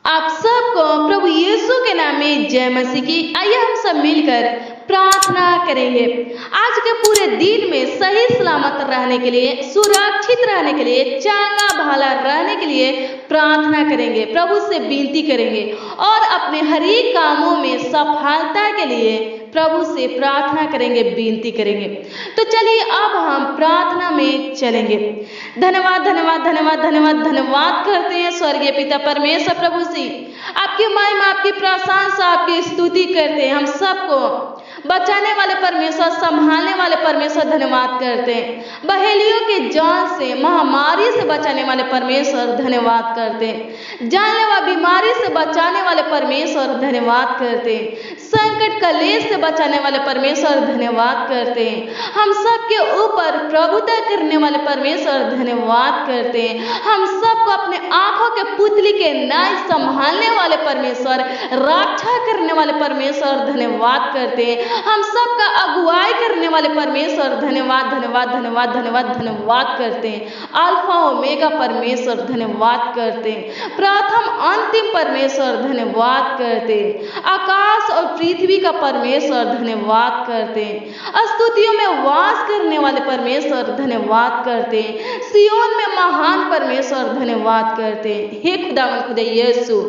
आप सबको प्रभु यीशु के नाम में जय मसीह की। आइए हम सब मिलकर प्रार्थना करेंगे। आज के पूरे दिन में सही सलामत रहने के लिए, सुरक्षित रहने के लिए, चंगा भला रहने के लिए प्रार्थना करेंगे, प्रभु से विनती करेंगे और अपने हर एक कामों में सफलता के लिए प्रभु से प्रार्थना करेंगे, विनती करेंगे। तो चलिए अब हम प्रार्थना में चलेंगे। धन्यवाद धन्यवाद धन्यवाद धन्यवाद धन्यवाद करते हैं स्वर्गीय पिता परमेश्वर प्रभु से। आपकी महिमा, आपकी प्रशंसा, आपकी स्तुति करते हैं। हम सबको बचाने वाले परमेश्वर, संभालने वाले परमेश्वर धन्यवाद करते हैं। बहेलियों के जाल से, महामारी से बचाने वाले परमेश्वर धन्यवाद करते हैं। जानलेवा बीमारी से बचाने वाले परमेश्वर धन्यवाद करते हैं। संकट कलेश से बचाने वाले परमेश्वर धन्यवाद करते हैं। हम सबके ऊपर प्रभुता करने वाले परमेश्वर धन्यवाद करते हैं। हम सबको अपने आंखों के पुतली के न्याय संभालने वाले परमेश्वर, रक्षा करने वाले परमेश्वर धन्यवाद करते हैं। हम सबका अगुवाई करने वाले परमेश्वर धन्यवाद धन्यवाद धन्यवाद धन्यवाद धन्यवाद करते हैं। अल्फा ओमेगा परमेश्वर धन्यवाद करते हैं। प्रथम अंतिम परमेश्वर धन्यवाद करते हैं। आकाश और पृथ्वी का परमेश्वर धन्यवाद करते हैं। स्तुतियों में वास करने वाले परमेश्वर धन्यवाद करते हैं। सियोन में महान परमेश्वर धन्यवाद करते हैं। हे खुदावन खुदा यीशु,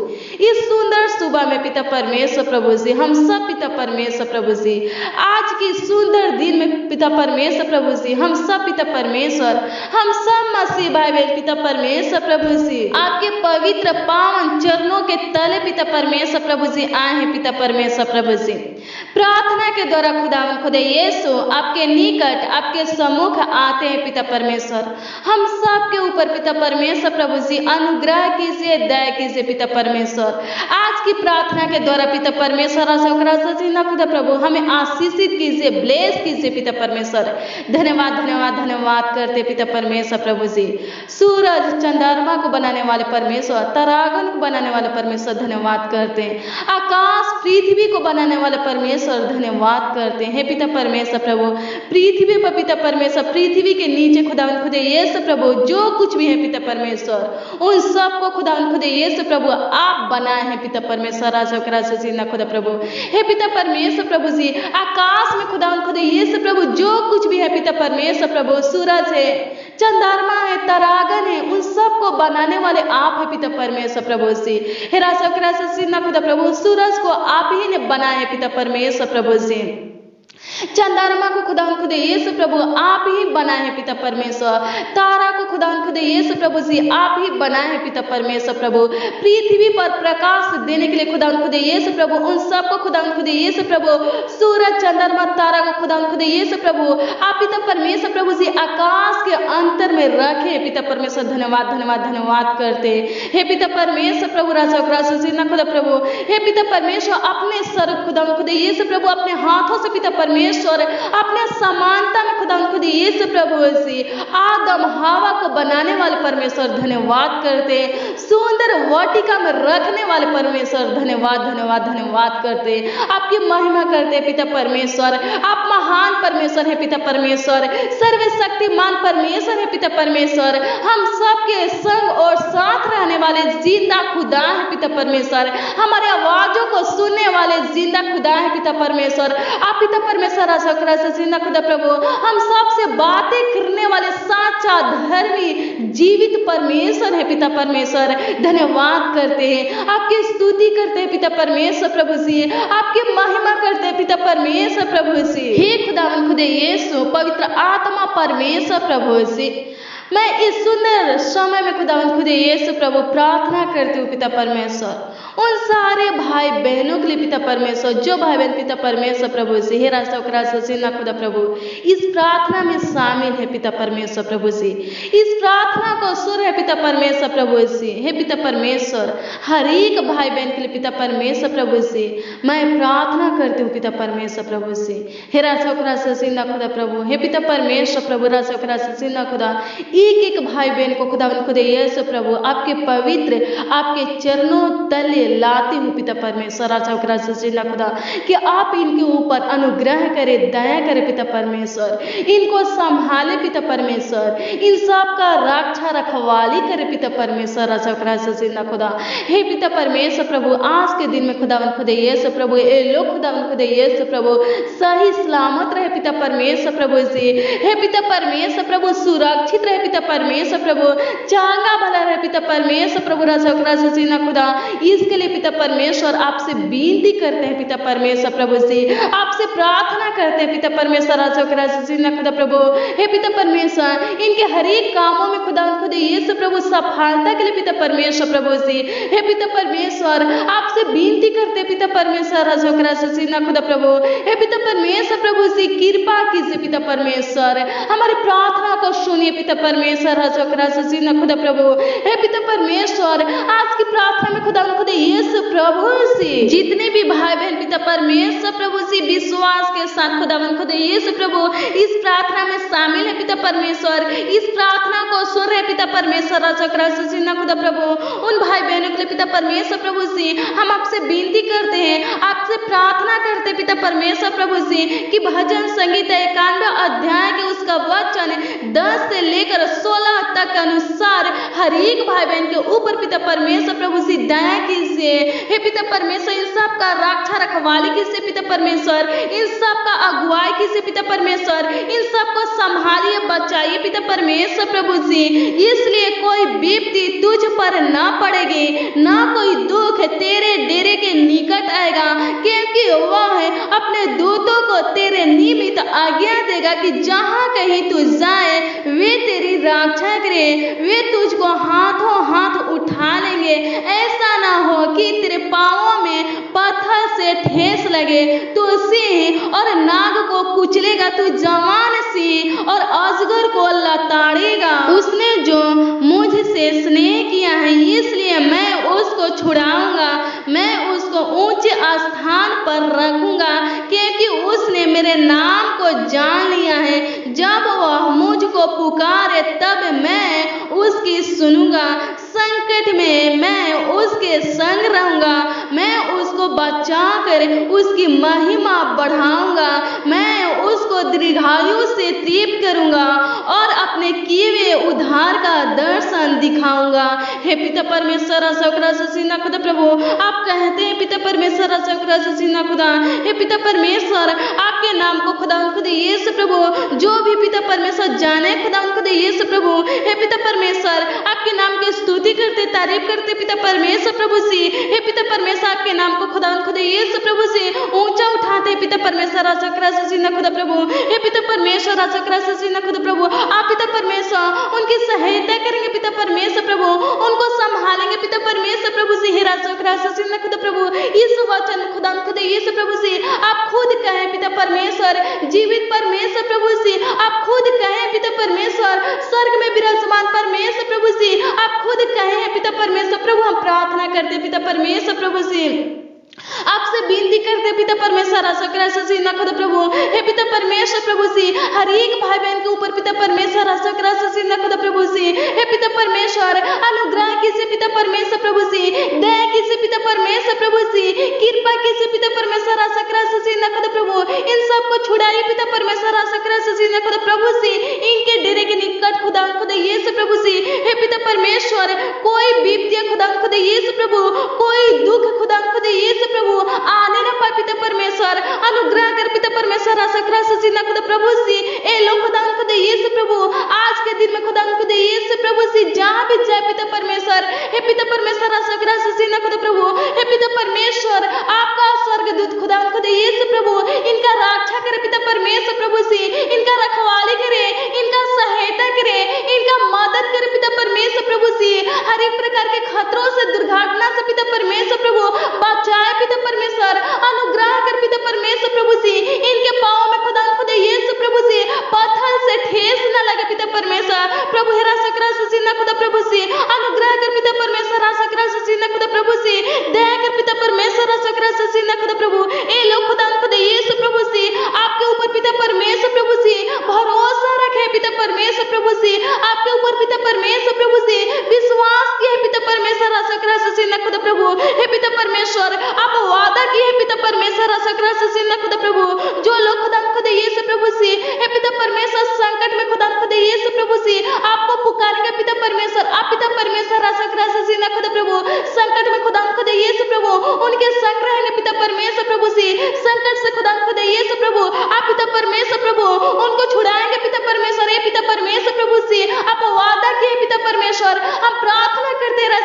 इस सुंदर सुबह में पिता परमेश्वर प्रभु से, हम सब पिता परमेश्वर प्रभु से, आज की सुंदर दिन में पिता परमेश्वर प्रभु से, हम सब पिता परमेश्वर, हम सब मसीह भाई बहन पिता परमेश्वर प्रभु से आपके पवित्र पावन चरणों के तले पिता परमेश्वर प्रभु से आए हैं। पिता परमेश्वर प्रभु से प्रार्थना के द्वारा खुदावन खुदा यीशु आपके निकट, आपके सम्मुख आते हैं। पिता परमेश्वर, हम सब के ऊपर पिता परमेश्वर प्रभु से अनुग्रह कीजिए, दया कीजिए। पिता परमेश्वर, आज की प्रार्थना के द्वारा पिता परमेश्वर खुदा प्रभु हमें आशीषित कीजिए, ब्लेस कीजिए। पिता परमेश्वर, धन्यवाद धन्यवाद धन्यवाद करते पिता परमेश्वर प्रभु जी। सूरज चंद्रमा को बनाने वाले परमेश्वर, तारागण को बनाने वाले परमेश्वर धन्यवाद करते हैं। आकाश पृथ्वी को बनाने वाले परमेश्वर धन्यवाद करते हैं। पिता परमेश्वर प्रभु, पृथ्वी पर पिता परमेश्वर, पृथ्वी के नीचे खुदावन खुदा यीशु प्रभु जो कुछ भी है पिता परमेश्वर, उन सबको खुदावन खुदा यीशु प्रभु आप बनाए हैं। पिता परमेश्वर, खुदा प्रभु, हे पिता परमेश्वर प्रभु जी, आकाश में खुदावन खुदा यीशु प्रभु जो कुछ भी है पिता परमेश्वर प्रभु, सूरज है, चंद्रमा है, तारागण है, उन सबको बनाने वाले आप है पिता परमेश्वर प्रभु से। हे खुदा प्रभु, सूरज को आप ही ने बनाया है पिता परमेश्वर प्रभु से। चंद्रमा को खुदावन खुदा यीशु प्रभु आप ही बनाए हैं पिता परमेश्वर। तारा को खुदावन खुदा यीशु प्रभु जी आप ही बनाए हैं पिता परमेश्वर प्रभु। पृथ्वी पर प्रकाश देने के लिए खुदावन खुदा यीशु प्रभु, उन सबको खुदावन खुदा यीशु प्रभु, सूरज चंद्रमा तारा को खुदावन खुदा यीशु प्रभु आप पिता परमेश्वर प्रभु जी आकाश के अंतर में रखे। पिता परमेश्वर, धन्यवाद धन्यवाद धन्यवाद करते। हे पिता परमेश्वर प्रभु, खुदा प्रभु, हे पिता परमेश्वर, अपने स्वरूप खुदावन खुदा यीशु प्रभु अपने हाथों से पिता परमेश्वर अपने समानता में खुदावन खुदा यीशु प्रभु से आदम हवा को बनाने वाले परमेश्वर धन्यवाद करते। सुंदर वाटिका में रखने वाले परमेश्वर धन्यवाद धन्यवाद धन्यवाद करते। आपकी महिमा करते पिता परमेश्वर। आप महान परमेश्वर है पिता परमेश्वर, सर्वशक्तिमान परमेश्वर है पिता परमेश्वर। हम सबके संग और साथ रहने वाले जिंदा खुदा है पिता परमेश्वर। हमारे आवाजों को सुनने वाले जिंदा खुदा है पिता परमेश्वर। आप पिता परमेश्वर खुदा प्रभु, हम सबसे बातें करने वाले साचा धर्मी जीवित परमेश्वर है पिता परमेश्वर। धन्यवाद करते हैं, आपकी स्तुति करते हैं पिता परमेश्वर प्रभु से, आपकी महिमा करते हैं पिता परमेश्वर प्रभु से। हे खुदावन खुदा यीशु, पवित्र आत्मा परमेश्वर प्रभु से, मैं इस सुंदर समय में खुदावन खुदा यीशु प्रभु प्रार्थना करती हूँ पिता परमेश्वर, उन सारे भाई बहनों के लिए पिता परमेश्वर, जो भाई बहन पिता परमेश्वर प्रभु से, हे खुदा प्रभु इस प्रार्थना में शामिल है पिता परमेश्वर प्रभु से, इस प्रार्थना को सुर है पिता परमेश्वर प्रभु से। हे पिता परमेश्वर, हर एक भाई बहन के लिए पिता परमेश्वर प्रभु से मैं प्रार्थना करती हूँ पिता परमेश्वर प्रभु से। हे खुदा प्रभु, हे पिता परमेश्वर प्रभु, खुदा एक एक भाई बहन को खुदावन खुदा यीशु प्रभु आपके पवित्र आपके चरणों तले लाते हुए पिता परमेश्वर राजा खुदा कि आप इनके ऊपर अनुग्रह करे, दया करे पिता परमेश्वर, इनको संभाले पिता परमेश्वर, इन सब का रक्षा रखवाली करे पिता परमेश्वर राजा खुदा। हे पिता परमेश्वर प्रभु आज के दिन में खुदावन खुदा यीशु प्रभु ये लोग खुदावन खुदा यीशु प्रभु सही सलामत रहे पिता परमेश्वर प्रभु से। हे पिता परमेश्वर प्रभु सुरक्षित रहे पिता परमेश्वर प्रभु, चांगा भला रहे पिता परमेश्वर प्रभु राजा खुदा। इसके लिए पिता परमेश्वर आपसे विनती करते हैं पिता परमेश्वर प्रभु से, आपसे प्रार्थना करते हैं पिता परमेश्वर राजा खुदा प्रभु। हे पिता परमेश्वर इनके हर एक कामों में खुदा यीशु प्रभु सफलता के लिए पिता परमेश्वर प्रभु से। हे पिता परमेश्वर आपसे विनती करते हैं पिता परमेश्वर राजा खुदा प्रभु। हे पिता परमेश्वर प्रभु से कृपा कीजिए पिता परमेश्वर, हमारी प्रार्थना को सुनिए पिता परमेश्वर राजा खुदा प्रभु। हे पिता परमेश्वर आज की प्रार्थना में खुदा यीशु प्रभु से जितने भी भाई बहन पिता परमेश्वर प्रभु से विश्वास के साथ खुदा यीशु प्रभु इस प्रार्थना में शामिल है पिता परमेश्वर, इस प्रार्थना को सुन रहे पिता परमेश्वर राजा खुदा प्रभु। उन भाई बहनों के लिए पिता परमेश्वर प्रभु से हम आपसे विनती करते हैं, आपसे प्रार्थना करते हैं पिता परमेश्वर प्रभु से कि भजन संगीता 91 अध्याय के उसका वचन 10 से लेकर 16 तक अनुसार हर एक भाई बहन के ऊपर पिता परमेश्वर प्रभु से दया कीजिए। हे पिता परमेश्वर इन सब का रक्षा रखवाली कीजिए पिता परमेश्वर, इन सब का अगुवाई कीजिए पिता परमेश्वर, इन सब को संभालिए बचाइए पिता परमेश्वर प्रभु से। इसलिए कोई विपत्ति तुझ पर ना पड़ेगी, ना कोई दुख तेरे डेरे के निकट आएगा, क्योंकि वह अपने दूतों को तेरे निमित्त आज्ञा देगा कि जहां कहीं तू जाए वे तेरी रक्षा करे, वे तुझको हाथों हाथ उठा लेंगे। ऐसा ना हो कि तेरे पांवों में पत्थर से ठेस लगे। तू सिंह और नाग को कुचलेगा, तू जवान सिंह और अजगर को लताड़ेगा। उसने जो मुझसे स्नेह किया है इसलिए मैं उसको छुड़ाऊंगा, मैं उसको ऊंचे स्थान पर रखूंगा, क्योंकि उसने मेरे नाम को जान लिया है। जब वह मुझको पुकारे तब मैं उसकी सुनूंगा, संकट में मैं उसके संग रहूंगा, मैं उसको बचा कर उसकी महिमा बढ़ाऊंगा, मैं उसको दीर्घायु से तृप्त करूंगा और अपने किए हुए उद्धार का दर्शन दिखाऊंगा। हे पिता परमेश्वर राजा खुदा प्रभु आप कहते हैं पिता परमेश्वर राजा खुदा, हे पिता परमेश्वर आपके नाम को खुदा यीशु प्रभु जो भी पिता परमेश्वर जाने खुदा यीशु प्रभु, हे पिता परमेश्वर आपके नाम की स्तुति करते तारीफ करते पिता परमेश्वर प्रभु से। हे पिता परमेश्वर आपके नाम को खुदा यीशु प्रभु से ऊंचा उठाते पिता परमेश्वर राजा खुदा प्रभु। हे पिता परमेश्वर राजा खुदा प्रभु आप पिता परमेश्वर उनकी सहायता करेंगे पिता परमेश्वर प्रभु, उनको संभालेंगे पिता परमेश्वर प्रभु से। हे राजा खुदा प्रभु इस वचन खुदा यीशु प्रभु से आप खुद कहें पिता परमेश्वर, जीवित परमेश्वर प्रभु से आप खुद कहें पिता परमेश्वर, स्वर्ग में विराजमान परमेश्वर प्रभु से आप खुद कहें पिता परमेश्वर प्रभु। हम प्रार्थना करते पिता परमेश्वर प्रभु से, आपसे विनती करते पिता परमेश्वर राजा खुदा प्रभु। हे पिता परमेश्वर प्रभु से हर एक भाई बहन के ऊपर पिता परमेश्वर राजा खुदा प्रभु से, हे पिता परमेश्वर अनुग्रह कीजिए पिता परमेश्वर प्रभु से, दया कीजिए पिता परमेश्वर प्रभु से, कृपा कीजिए पिता परमेश्वर राजा खुदा प्रभु। इन सबको छुड़ाइए पिता परमेश्वर राजा खुदा प्रभु से, इनके डेरे के निकट खुदा यीशु प्रभु से। हे पिता परमेश्वर कोई विपत्ति खुदा यीशु प्रभु, कोई दुख खुदा यीशु प्रभु आने न पाए पिता परमेश्वर, अनुग्रह कर पिता परमेश्वर राजा खुदा प्रभु से। ए लोग खुदा यीशु प्रभु आज के दिन में खुदा यीशु प्रभु से जहां भी जाए पिता परमेश्वर, हे पिता परमेश्वर राजा खुदा प्रभु, हे पिता परमेश्वर आपका स्वर्गदूत खुदा यीशु प्रभु इनका रक्षा करे पिता परमेश्वर प्रभु से, इनका रखवाली करे, इनका सहायता करे, इनका मदद करे पिता परमेश्वर प्रभु से। हर एक प्रकार के खतरों से दुर्घटना से हे पिता परमेश्वर, आप वादा किए पिता परमेश्वर खुदा प्रभु, जो लोग खुदा खुद यीशु प्रभु से हे पिता परमेश्वर संकट में खुदा खुद यीशु प्रभु से आपको पुकारेंगे पिता परमेश्वर, आप पिता परमेश्वर खुदा प्रभु संकट में खुदा खुद यीशु प्रभु उनके संग रहेंगे पिता परमेश्वर प्रभु से, संकट से खुदा खुद यीशु प्रभु आप पिता परमेश्वर प्रभु उनको छुड़ाएंगे पिता परमेश्वर, हे पिता परमेश्वर प्रभु से आप वादा किए पिता परमेश्वर। हम प्रार्थना करते रहे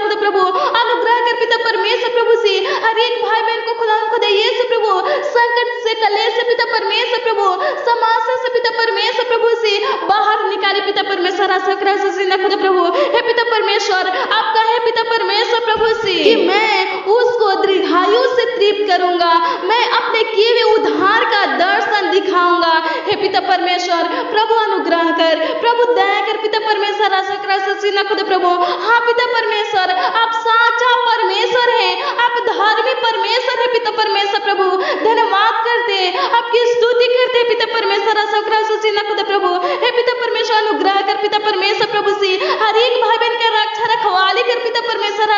खुदा प्रभु, अनुग्रह कर पिता परमेश्वर प्रभु से हर एक भाई बहन को खुदा खुद यीशु प्रभु संकट से, कलेश से पिता परमेश्वर प्रभु, समस्या से पिता परमेश्वर प्रभु से बाहर निकाले पिता परमेश्वर खुदा प्रभु। हे पिता परमेश्वर, आप कहे पिता परमेश्वर प्रभु से कि मैं उसको दीर्घायु से तृप्त करूंगा, मैं अपने किए हुए उद्धार का दर्शन दिखाऊंगा। हे पिता परमेश्वर प्रभु अनुग्रह कर, प्रभु दया कर पिता परमेश्वर खुदा प्रभु। हाँ पिता परमेश्वर, आप साचा परमेश्वर है, आप धार्मिक परमेश्वर है पिता परमेश्वर प्रभु। धन्यवाद करते, आपकी स्तुति करते पिता परमेश्वर खुदा प्रभु। हे पिता परमेश्वर अनुग्रह कर पिता परमेश्वर प्रभु से हर एक भाई बहन के रक्षा रखवाली कर पिता परमेश्वर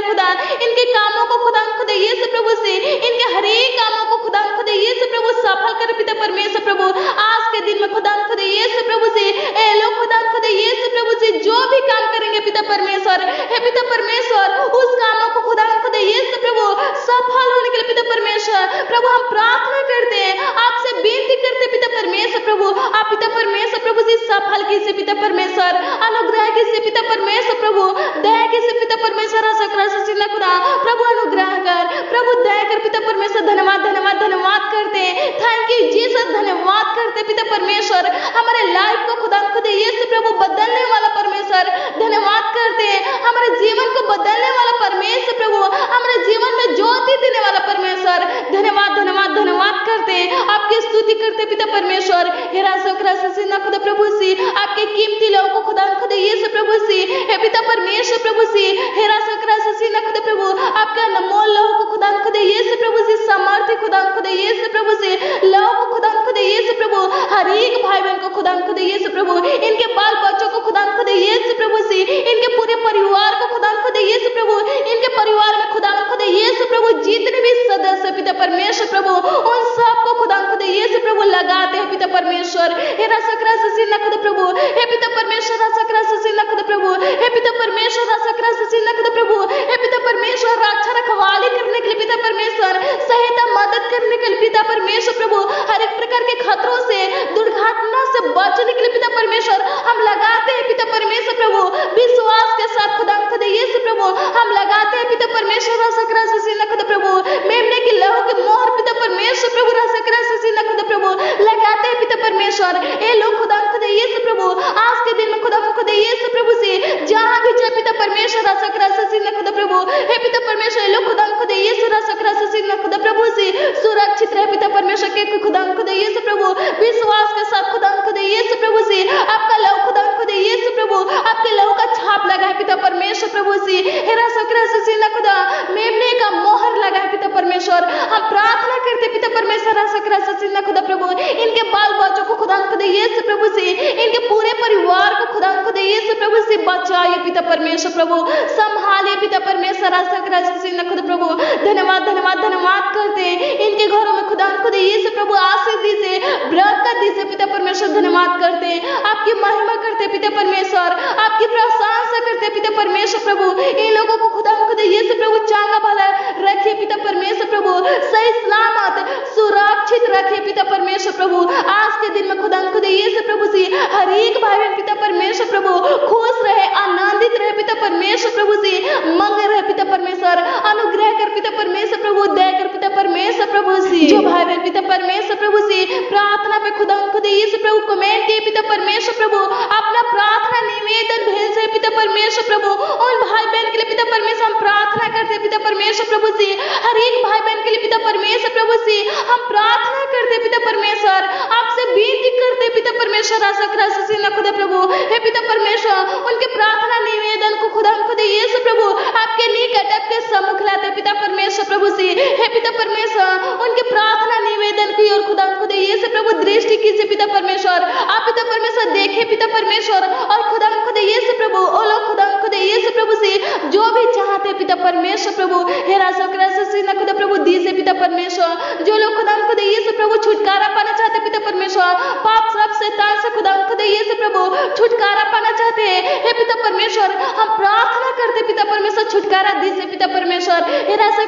खुदा, इनके कामों को खुदा खुद यीशु प्रभु से, इनके हर एक कामों को खुदा खुद यीशु प्रभु सफल कर पिता परमेश्वर प्रभु। आज के दिन में खुदा खुद यीशु प्रभु से ए लोग खुदा खुद यीशु प्रभु से जो भी काम करेंगे पिता परमेश्वर, हे पिता परमेश्वर उस कामों को खुदा खुद यीशु प्रभु सफल होने के लिए पिता परमेश्वर प्रभु हम प्रार्थना करते हैं, आपसे विनती करते पिता परमेश्वर प्रभु, आप पिता परमेश्वर प्रभु से सफल कीजिए पिता परमेश्वर, अनुग्रह कीजिए पिता परमेश्वर प्रभु, दया कीजिए पिता परमेश्वर खुदा प्रभु। अनुग्रह कर प्रभु, दया कर पिता परमेश्वर। धन्यवाद धन्यवाद धन्यवाद करते, थैंक यू जीसस, धन्यवाद करते पिता परमेश्वर हमारे लाइफ को खुदा खुद यीशु प्रभु बदलने वाला परमेश्वर। धन्यवाद करते हमारे जीवन को बदलने वाला परमेश्वर प्रभु, हमारे जीवन में ज्योति देने वाला परमेश्वर। धन्यवाद धन्यवाद धन्यवाद करते, आपकी स्तुति करते पिता परमेश्वर। हेरा खुदा प्रभु से आपके कीमती लोगों को खुदा खुद यीशु प्रभु से, हे पिता परमेश्वर प्रभु से हेरा खुदा प्रभु आपके अनमोल लोगों को खुदा खुद यीशु प्रभु से, समर्थी खुदा खुद यीशु प्रभु से लोगों को खुदा खुद यीशु प्रभु, हर एक भाई बहन को खुदा खुद यीशु प्रभु, इनके बाल बच्चों को खुदा खुद यीशु प्रभु से, इनके पूरे परिवार को खुदा खुद यीशु प्रभु, इनके परिवार में खुदा खुद यीशु प्रभु जितने भी सदस्य पिता परमेश्वर प्रभु उन सबको खुदा खुद यीशु प्रभु लगाते हैं पिता परमेश्वर। हेरा खुदा प्रभु, हे पिता परमेश्वर खुदा प्रभु, हे पिता परमेश्वर खुदा प्रभु, हे पिता परमेश्वर रक्षा रखवाली करने के लिए पिता परमेश्वर, सहायता मदद करने के लिए पिता परमेश्वर प्रभु, हर एक प्रकार के खतरों से, दुर्घटना से बचने के लिए पिता परमेश्वर हम लगाते हैं पिता परमेश्वर प्रभु, विश्वास के साथ खुदा खुद यीशु प्रभु हम लगाते हैं पिता परमेश्वर खुदा प्रभु, मेमने की लहू के मोहर पिता परमेश्वर प्रभु खुदा प्रभु लगाते हैं पिता परमेश्वर। ए लोग खुदा खुद यीशु प्रभु आज के दिन में खुदा खुद यीशु प्रभु से जहां भी जाए पिता परमेश्वर खुदा प्रभु, हे पिता परमेश्वर लोग खुदा खुद यीशु खुदा प्रभु से सुरक्षित रहे पिता परमेश्वर के खुदा खुद यीशु प्रभु, विश्वास के साथ खुदा खुद यीशु प्रभु से आपका लहू खुदा खुद यीशु प्रभु आपके लहू का छाप लगा है पिता परमेश्वर प्रभु से, हेरा खुदा मेमने का मोहर लगा है पिता परमेश्वर। हम प्रार्थना करते पिता परमेश्वर खुदा प्रभु, इनके बाल बच्चों को खुदा खुद यीशु प्रभु से, इनके पूरे परिवार को खुदा खुद यीशु प्रभु से बचाइए पिता परमेश्वर प्रभु, संभालिए पिता परमेश्वर खुदा प्रभु। धन्यवाद धन्यवाद धन्यवाद करते, इनके घरों में खुदा खुद यीशु प्रभु आशीष दीजिए, बरकत दीजिए पिता परमेश्वर। धन्यवाद करते, आपकी महिमा करते पिता परमेश्वर, आपकी प्रशंसा करते पिता परमेश्वर प्रभु। इन लोगों को खुदा खुद यीशु प्रभु चांगा भला रखिए पिता परमेश्वर प्रभु, सही सलामत सुरक्षित रखिए पिता परमेश्वर प्रभु। आज के दिन में खुदा खुद यीशु प्रभु से हर एक भाई बहन पिता परमेश्वर प्रभु खुश रहे, आनंदित रहे पिता परमेश्वर प्रभु से, मंग रहे पिता परमेश्वर, अनुग्रह कर पिता परमेश्वर प्रभु, दया कर पिता परमेश्वर प्रभु से। जो भाई बहन पिता परमेश्वर प्रभु से प्रार्थना पे खुदा खुद यीशु प्रभु कमेंट किए पिता परमेश्वर प्रभु, अपना प्रार्थना निवेदन भेज पिता परमेश्वर प्रभु, उन भाई बहन के लिए पिता परमेश्वर हम प्रार्थना करते पिता परमेश्वर प्रभु से, हर एक भाई बहन के लिए पिता परमेश्वर प्रभु से हम प्रार्थना करते पिता परमेश्वर, आपसे विनती करते पिता परमेश्वर खुदा प्रभु, हे पिता परमेश्वर उनके प्रार्थना निवेदन को खुदा खुद यीशु प्रभु आपके निकट आपके सम्मुख लाते पिता परमेश्वर प्रभु से हे पिता परमेश्वर उनके प्रार्थना निवेदन की और खुदा ये से प्रभु दृष्टि कीजिए पिता परमेश्वर। आप पिता परमेश्वर देखे पिता परमेश्वर और खुदा ये से प्रभु ओ लोग खुदा ये से प्रभु से जो भी चाहते पिता परमेश्वर प्रभु हे राजा खुदा प्रभु दीजिए पिता परमेश्वर। जो लोग खुदा ये से प्रभु छुटकारा पाना चाहते पिता परमेश्वर, पाप श्राप शैतान से खुदा ये से प्रभु छुटकारा पाना चाहते हैं हे पिता परमेश्वर, हम प्रार्थना करते पिता परमेश्वर छुटकारा दीजिए पिता परमेश्वर। हे राजा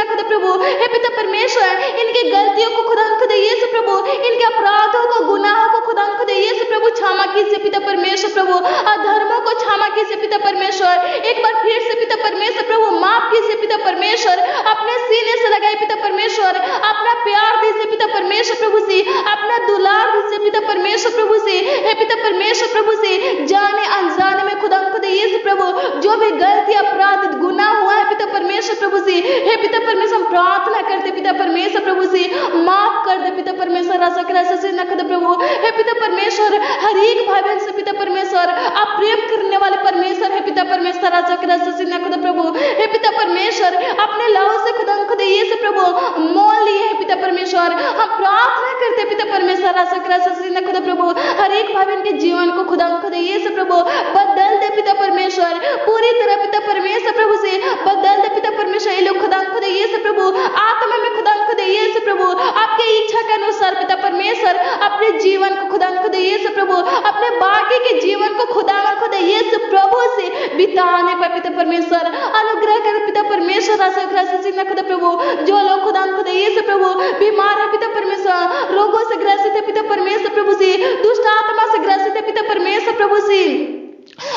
खुदा प्रभु हे पिता परमेश्वर इनकी गलतियों को खुदा ये से प्रभु इनके अपराधों को गुनाहों को खुदा ये से प्रभु क्षमा कीजिए पिता परमेश्वर प्रभु, अधर्मों को क्षमा कीजिए पिता परमेश्वर। एक बार फिर से पिता परमेश्वर प्रभु माफ कीजिए पिता परमेश्वर, अपने सीने से लगाए पिता परमेश्वर, अपना प्यार दीजिए पिता परमेश्वर प्रभु से, अपना दुलार दीजिए पिता परमेश्वर प्रभु से हे पिता परमेश्वर प्रभु से। जाने अनजाने में खुदा ये से प्रभु जो भी गलती अपराध गुनाह हुआ है पिता परमेश्वर प्रभु से हे पिता परमेश्वर हम प्रार्थना करते पिता परमेश्वर प्रभु से माफ कर दे पिता परमेश्वर। राजा से न खुदा प्रभु हे पिता परमेश्वर हर एक भाई बहन से पिता परमेश्वर आप प्रेम करने वाले परमेश्वर है पिता परमेश्वर। राजा से न खुदा प्रभु हे पिता परमेश्वर अपने लहू से खुदा ये से प्रभु मोल लिए है पिता परमेश्वर। हम प्रार्थना करते पिता परमेश्वर राजा से न खुदा प्रभु हर एक भाई बहन के जीवन को खुदा ये से प्रभु बदल दे पिता परमेश्वर, पूरी तरह पिता परमेश्वर प्रभु से बदल दे पिता परमेश्वर। ये लोग खुदा ये से प्रभु आत्मा में खुदा ये से प्रभु आपके इच्छा के अनुसार पिता परमेश्वर अपने जीवन को खुदा ये से प्रभु अपने बाकी के जीवन को खुदा ये से प्रभु से बिताने पर पिता परमेश्वर अनुग्रह कर पिता परमेश्वर। राजा से खुदा प्रभु जो लोग खुदा ये से प्रभु बीमार है पिता परमेश्वर, रोगों से ग्रसित है पिता परमेश्वर प्रभु से, दुष्ट आत्मा से ग्रसित है पिता परमेश्वर प्रभु से,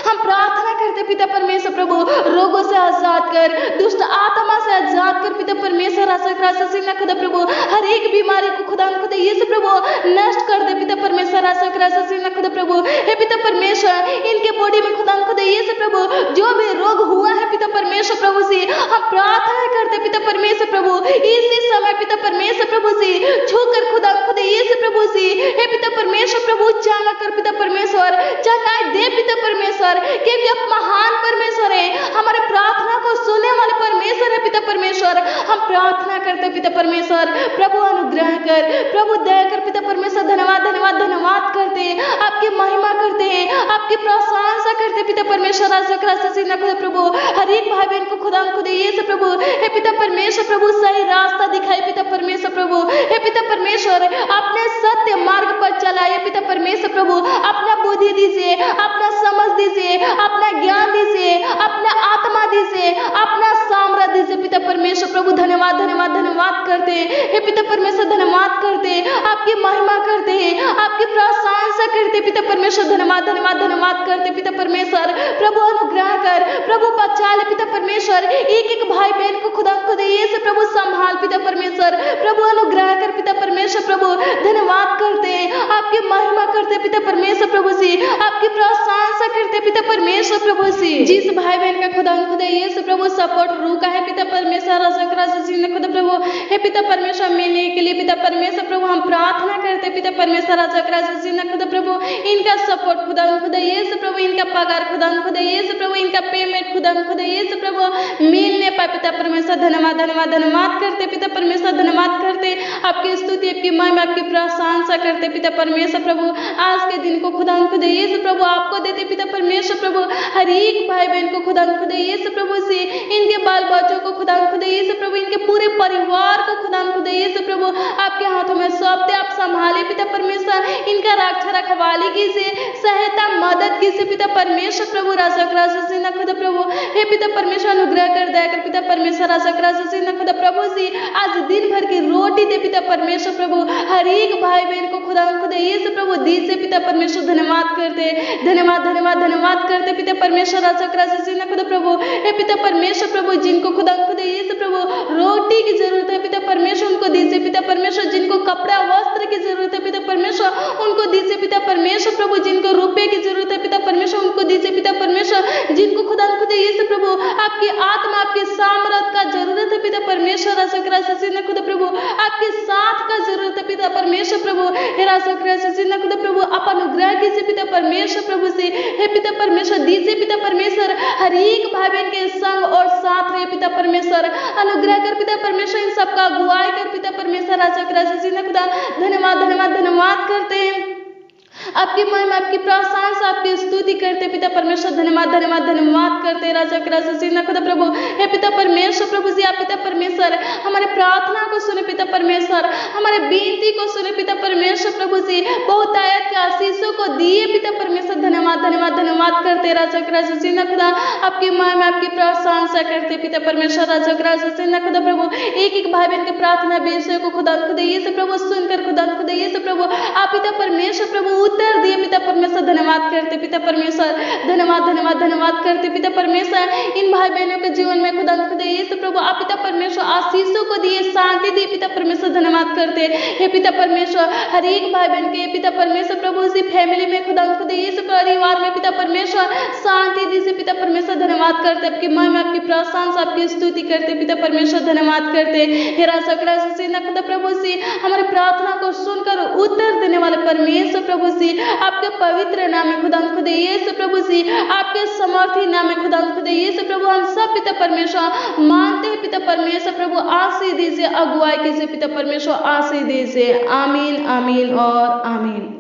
हम प्रार्थना करते पिता परमेश्वर प्रभु रोगों से आजाद कर, दुष्ट आत्मा से आजाद कर पिता परमेश्वर। राजा से खुदा प्रभु हर एक बीमारी को खुदा ये से प्रभु नष्ट कर दे पिता परमेश्वर। राजा से खुदा प्रभु हे पिता परमेश्वर इनके बॉडी में खुदा ये से प्रभु जो भी रोग हुआ है पिता परमेश्वर प्रभु से हम प्रार्थना करते पिता परमेश्वर प्रभु इसी समय पिता परमेश्वर प्रभु से छूकर खुदा ये से प्रभु से हे पिता परमेश्वर प्रभु चंगा कर पिता परमेश्वर, चंगाई दे पिता परमेश्वर क्योंकि आप महान परमेश्वर है, हमारे प्रार्थना को सुनने वाले परमेश्वर है पिता परमेश्वर। हम प्रार्थना करते पिता परमेश्वर प्रभु अनुग्रह कर, प्रभु दया कर पिता परमेश्वर। धन्यवाद धन्यवाद धन्यवाद करते हैं, आपकी महिमा करते हैं, आपकी प्रशंसा करते पिता परमेश्वर। राजा से प्रभु हर एक भाई बहन को खुदा ये से प्रभु हे पिता परमेश्वर प्रभु सही रास्ता दिखाई पिता परमेश्वर प्रभु हे पिता परमेश्वर अपने सत्य मार्ग पर चलाइए पिता परमेश्वर प्रभु। अपना बुद्धि दीजिए, अपना समझ दीजिए, अपना ज्ञान दीजिए, अपना आत्मा दीजिए, अपना सामर्थ्य दीजिए पिता परमेश्वर प्रभु। धन्यवाद धन्यवाद धन्यवाद करते हैं हे पिता परमेश्वर, धन्यवाद करते हैं, आपकी महिमा करते हैं, आपकी प्रशंसा करते पिता परमेश्वर। धन्यवाद धन्यवाद धन्यवाद करते पिता परमेश्वर प्रभु अनुग्रह कर, प्रभु बचा ले पिता परमेश्वर। एक एक भाई बहन को खुदा ये से प्रभु संभाल पिता परमेश्वर, प्रभु अनुग्रह कर पिता परमेश्वर प्रभु। धन्यवाद करते हैं, आपकी महिमा करते पिता परमेश्वर प्रभु से, आपकी प्रशंसा करते पिता परमेश्वर प्रभु से। जिस भाई बहन का खुदा ये से प्रभु सपोर्ट रुका है पिता परमेश्वर खुदा प्रभु हे पिता परमेश्वर मिलने के लिए पिता परमेश्वर प्रभु हम प्रार्थना करते पिता परमेश्वर। खुदा प्रभु इनका सपोर्ट खुदा ये से प्रभु, इनका पगार खुदा ये से प्रभु, इनका पेमेंट खुदा ये से प्रभु मिलने पाए पिता परमेश्वर। धन्यवाद धन्यवाद धन्यवाद करते पिता परमेश्वर, धन्यवाद करते, आपकी स्तुति आपकी महिमा आपकी प्रशंसा करते पिता परमेश्वर प्रभु। आज के दिन को खुदा ये से प्रभु आपको देते पिता परमेश्वर प्रभु। हर एक भाई बहन को खुदा ये से प्रभु से, इनके बाल बच्चों को खुदा ये से प्रभु, इनके पूरे परिवार को खुदा ये से प्रभु आपके हाथों में सौंपते, आप संभाले पिता परमेश्वर। इनका रक्षा रखवाली कीजिए, सहायता मदद कीजिए पिता परमेश्वर प्रभु। राजा खुदा प्रभु हे पिता परमेश्वर अनुग्रह कर दया कर पिता परमेश्वर। राजा खुदा प्रभु से आज दिन भर की रोटी दे पिता परमेश्वर प्रभु। हर एक भाई बहन को खुदा ये से प्रभु दीजिए पिता परमेश्वर। धन्यवाद करते, धन्यवाद धन्यवाद धन्यवाद करते पिता परमेश्वर। राजा खुदा प्रभु हे पिता परमेश्वर प्रभु जिनको खुदा ये से प्रभु रोटी की जरूरत है पिता परमेश्वर उनको दीजिए पिता परमेश्वर। जिनको कपड़ा वस्त्र की जरूरत है पिता परमेश्वर उनको दीजिए पिता परमेश्वर प्रभु। जिनको रुपए की जरूरत है पिता परमेश्वर उनको दीजिए पिता परमेश्वर। जिनको खुदा ये से प्रभु आपकी आत्मा आपके सामर्थ का जरूरत है पिता परमेश्वर। राजा खुदा प्रभु आपके साथ का जरूरत है पिता परमेश्वर प्रभु। हे राजा खुदा प्रभु आप अनुग्रह कीजिए पिता परमेश्वर प्रभु से, हे पिता परमेश्वर दीजिए पिता परमेश्वर। हर एक भाई बहन के संग और साथ रहे पिता परमेश्वर। परमेश्वर, अनुग्रह कर पिता परमेश्वर, इन सबका अगुवाई कर पिता परमेश्वर, राजा के राजा जी ने खुदा धन्यवाद धन्यवाद धन्यवाद करते हैं, आपकी महिमा आपकी प्रशंसा आपकी स्तुति करते पिता परमेश्वर, धन्यवाद धन्यवाद धन्यवाद करते राजा के राजा जी ने खुदा प्रभु, हे पिता परमेश्वर प्रभु जी, आप पिता परमेश्वर हमारे प्रार्थना को सुने पिता परमेश्वर, हमारे विनती को सुने पिता परमेश्वर प्रभु जी, बहुत आयत के आशीषों को दिए पिता परमेश्वर, धन्यवाद धन्यवाद धन्यवाद करते राजा के राजा जी ने खुदा, आपकी महिमा आपकी प्रशंसा करते पिता परमेश्वर, राजा के राजा जी ने खुदा प्रभु, एक एक भाई बहन के प्रार्थना विषय को खुदा खुदा ये से प्रभु सुनकर खुदा खुदा ये से प्रभु आप पिता परमेश्वर प्रभु उत्तर दिए पिता परमेश्वर, धन्यवाद करते पिता परमेश्वर, धन्यवाद धन्यवाद धन्यवाद करते पिता परमेश्वर, इन भाई बहनों के जीवन में खुदा खुदा ये से प्रभु आप पिता परमेश्वर आशीषों को दिए, शांति दिए पिता परमेश्वर, धन्यवाद करते हे पिता परमेश्वर, हर एक भाई बहन के पिता परमेश्वर प्रभु उसी फैमिली में खुदा खुदा ये से परिवार में पिता परमेश्वर शांति दी से पिता परमेश्वर, धन्यवाद करते, आपकी महिमा आपकी प्रशंसा आपकी स्तुति करते पिता परमेश्वर, धन्यवाद करते हे राजा खुदा प्रभु जी, हमारे प्रार्थना को सुनकर उत्तर देने वाले परमेश्वर प्रभु जी, आपके पवित्र नाम में खुदा खुदा यीशु प्रभु जी, आपके समर्थी नाम में खुदा खुदा यीशु प्रभु, हम सब पिता परमेश्वर मानते हैं पिता परमेश्वर प्रभु, आशीष दीजिए, अगुवाई कीजिए पिता परमेश्वर, आशीष दीजिए, आमीन आमीन और आमीन।